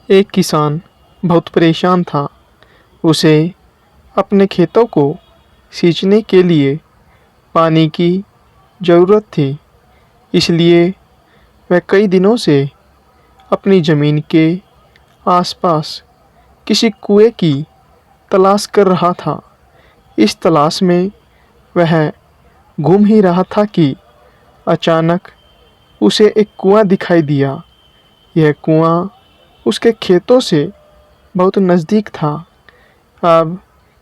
एक किसान बहुत परेशान था। उसे अपने खेतों को सींचने के लिए पानी की ज़रूरत थी। इसलिए वह कई दिनों से अपनी ज़मीन के आसपास किसी कुएं की तलाश कर रहा था। इस तलाश में वह घूम ही रहा था कि अचानक उसे एक कुआं दिखाई दिया। यह कुआं उसके खेतों से बहुत नज़दीक था। अब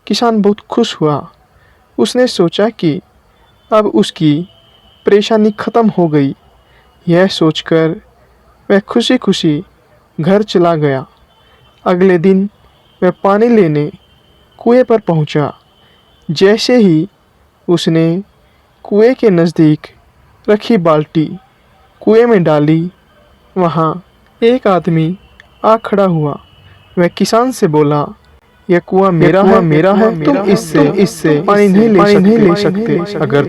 किसान बहुत खुश हुआ। उसने सोचा कि अब उसकी परेशानी ख़त्म हो गई। यह सोचकर वह खुशी-खुशी घर चला गया। अगले दिन वह पानी लेने कुएं पर पहुंचा। जैसे ही उसने कुएं के नज़दीक रखी बाल्टी कुएं में डाली, वहां एक आदमी आ खड़ा हुआ। वह किसान से बोला, यह कुआं मेरा है, तुम इससे पानी नहीं ले सकते। अगर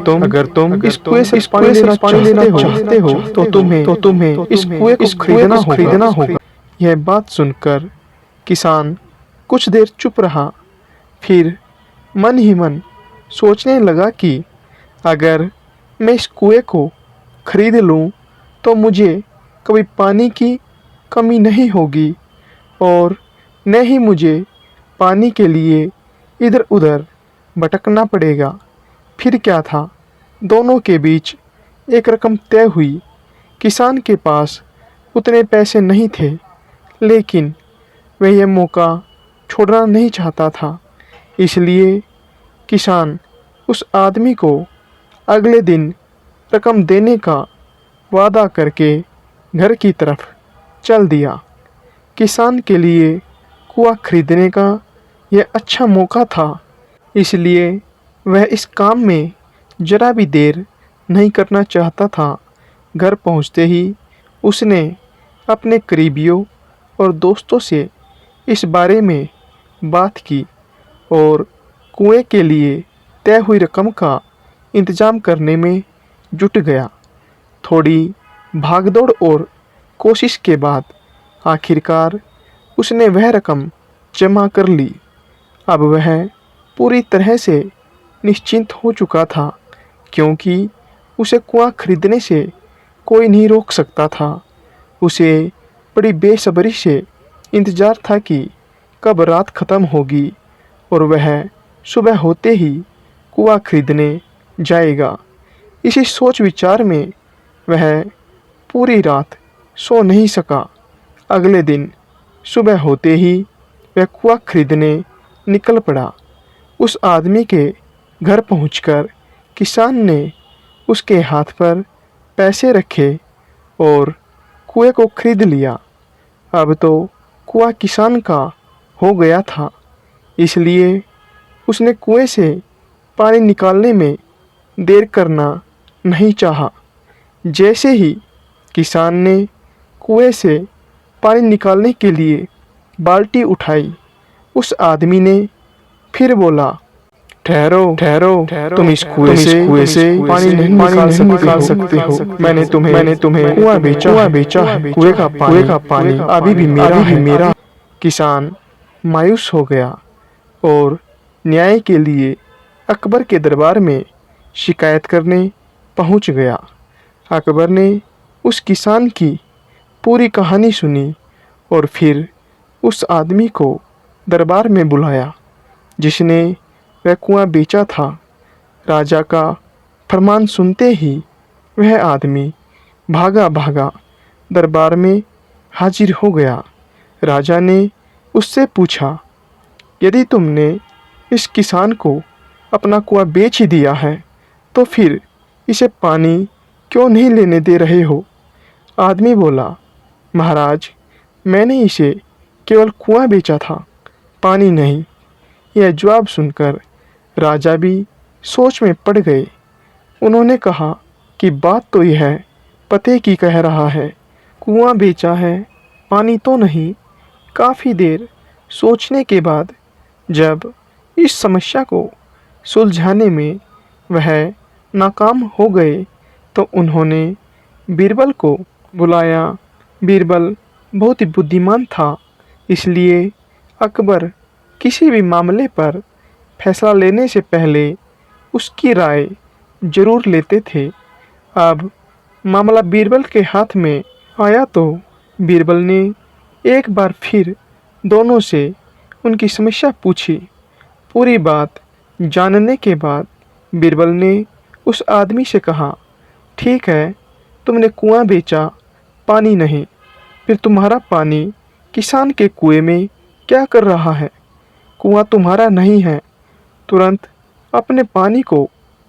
तुम इस कुएं से पानी लेना चाहते हो तो तुम्हें इस कुएं को खरीदना होगा। यह बात सुनकर किसान कुछ देर चुप रहा। फिर मन ही मन सोचने लगा कि अगर मैं इस कुएं को खरीद लूं तो मुझे कभी पानी की कमी नहीं होगी और न ही मुझे पानी के लिए इधर उधर भटकना पड़ेगा। फिर क्या था, दोनों के बीच एक रकम तय हुई। किसान के पास उतने पैसे नहीं थे, लेकिन वह यह मौका छोड़ना नहीं चाहता था। इसलिए किसान उस आदमी को अगले दिन रकम देने का वादा करके घर की तरफ चल दिया। किसान के लिए कुआं खरीदने का यह अच्छा मौका था, इसलिए वह इस काम में जरा भी देर नहीं करना चाहता था। घर पहुंचते ही उसने अपने करीबियों और दोस्तों से इस बारे में बात की और कुएं के लिए तय हुई रकम का इंतज़ाम करने में जुट गया। थोड़ी भागदौड़ और कोशिश के बाद आखिरकार उसने वह रकम जमा कर ली। अब वह पूरी तरह से निश्चिंत हो चुका था, क्योंकि उसे कुआं खरीदने से कोई नहीं रोक सकता था। उसे बड़ी बेसब्री से इंतज़ार था कि कब रात ख़त्म होगी और वह सुबह होते ही कुआं खरीदने जाएगा। इसी सोच विचार में वह पूरी रात सो नहीं सका। अगले दिन सुबह होते ही वह कुआं खरीदने निकल पड़ा। उस आदमी के घर पहुंचकर किसान ने उसके हाथ पर पैसे रखे और कुएं को खरीद लिया। अब तो कुआं किसान का हो गया था, इसलिए उसने कुएं से पानी निकालने में देर करना नहीं चाहा। जैसे ही किसान ने कुएं से पानी निकालने के लिए बाल्टी उठाई, उस आदमी ने फिर बोला, ठहरो, तुम इस कुएं से पानी नहीं निकाल सकते हो। मैंने तुम्हें कुआं बेचा है। कुएं का पानी अभी भी मेरा। किसान मायूस हो गया और न्याय के लिए अकबर के दरबार में शिकायत करने पहुंच गया। अकबर ने उस किसान की पूरी कहानी सुनी और फिर उस आदमी को दरबार में बुलाया जिसने वह कुआं बेचा था। राजा का फरमान सुनते ही वह आदमी भागा दरबार में हाजिर हो गया। राजा ने उससे पूछा, यदि तुमने इस किसान को अपना कुआं बेच ही दिया है तो फिर इसे पानी क्यों नहीं लेने दे रहे हो? आदमी बोला, महाराज, मैंने इसे केवल कुआं बेचा था, पानी नहीं। यह जवाब सुनकर राजा भी सोच में पड़ गए। उन्होंने कहा कि बात तो यह पते की कह रहा है, कुआं बेचा है, पानी तो नहीं। काफ़ी देर सोचने के बाद जब इस समस्या को सुलझाने में वह नाकाम हो गए तो उन्होंने बीरबल को बुलाया। बीरबल बहुत ही बुद्धिमान था, इसलिए अकबर किसी भी मामले पर फैसला लेने से पहले उसकी राय जरूर लेते थे। अब मामला बीरबल के हाथ में आया तो बीरबल ने एक बार फिर दोनों से उनकी समस्या पूछी। पूरी बात जानने के बाद बीरबल ने उस आदमी से कहा, ठीक है, तुमने कुआं बेचा, पानी नहीं, फिर तुम्हारा पानी किसान के कुएं में क्या कर रहा है? कुआं तुम्हारा नहीं है, तुरंत अपने पानी को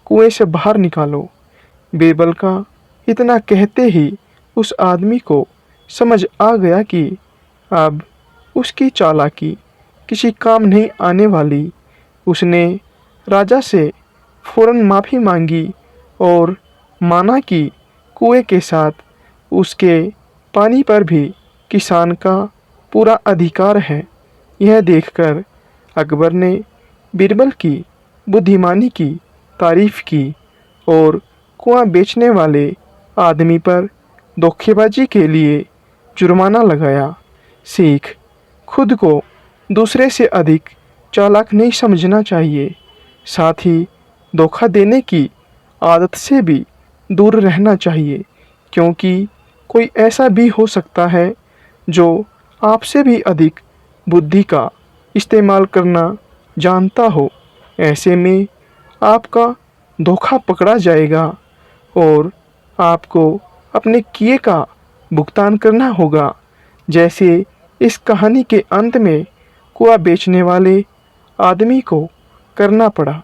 कुएं से बाहर निकालो। बीरबल का इतना कहते ही उस आदमी को समझ आ गया कि अब उसकी चालाकी किसी काम नहीं आने वाली। उसने राजा से फौरन माफ़ी मांगी और माना कि कुएं के साथ उसके पानी पर भी किसान का पूरा अधिकार है। यह देखकर अकबर ने बीरबल की बुद्धिमानी की तारीफ की और कुआं बेचने वाले आदमी पर धोखेबाजी के लिए जुर्माना लगाया। सीख: खुद को दूसरे से अधिक चालाक नहीं समझना चाहिए, साथ ही धोखा देने की आदत से भी दूर रहना चाहिए, क्योंकि कोई ऐसा भी हो सकता है जो आपसे भी अधिक बुद्धि का इस्तेमाल करना जानता हो। ऐसे में आपका धोखा पकड़ा जाएगा और आपको अपने किए का भुगतान करना होगा, जैसे इस कहानी के अंत में कुआं बेचने वाले आदमी को करना पड़ा।